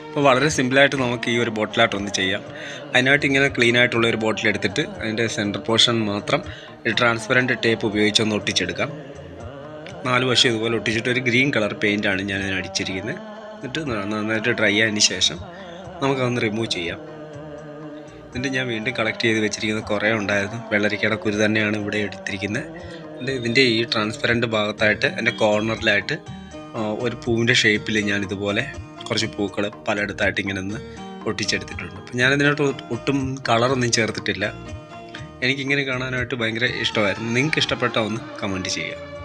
അപ്പോൾ വളരെ സിമ്പിളായിട്ട് നമുക്ക് ഈ ഒരു ബോട്ടിലായിട്ട് ഒന്ന് ചെയ്യാം. അതിനായിട്ട് ഇങ്ങനെ ക്ലീൻ ആയിട്ടുള്ള ഒരു ബോട്ടിൽ എടുത്തിട്ട് അതിൻ്റെ സെൻറ്റർ പോർഷൻ മാത്രം ട്രാൻസ്പെറൻറ്റ് ടേപ്പ് ഉപയോഗിച്ചൊന്ന് ഒട്ടിച്ചെടുക്കാം. 4 വശം ഇതുപോലെ ഒട്ടിച്ചിട്ട് ഒരു ഗ്രീൻ കളർ പെയിൻറ്റാണ് ഞാൻ ഇതിന് അടിച്ചിരിക്കുന്നത്. എന്നിട്ട് നന്നായിട്ട് ഡ്രൈ ആയതിന് ശേഷം നമുക്കതൊന്ന് റിമൂവ് ചെയ്യാം. എന്നിട്ട് ഞാൻ വീണ്ടും കളക്ട് ചെയ്ത് വെച്ചിരിക്കുന്നത് കുറേ ഉണ്ടായിരുന്നു. വെള്ളരിക്കയുടെ കുരു തന്നെയാണ് ഇവിടെ എടുത്തിരിക്കുന്നത്. ഇതിൻ്റെ ഈ ട്രാൻസ്പെറൻറ്റ് ഭാഗത്തായിട്ട് എൻ്റെ കോർണറിലായിട്ട് ഒരു പൂവിൻ്റെ ഷേപ്പിൽ ഞാൻ ഇതുപോലെ കുറച്ച് പൂക്കൾ പലയിടത്തായിട്ട് ഇങ്ങനെ ഒന്ന് ഒട്ടിച്ചെടുത്തിട്ടുണ്ട്. അപ്പോൾ ഞാനിതിനോട്ട് ഒട്ടും കളറൊന്നും ചേർത്തിട്ടില്ല. എനിക്കിങ്ങനെ കാണാനായിട്ട് ഭയങ്കര ഇഷ്ടമായിരുന്നു. നിങ്ങൾക്ക് ഇഷ്ടപ്പെട്ട ഒന്ന് കമൻറ്റ് ചെയ്യുക.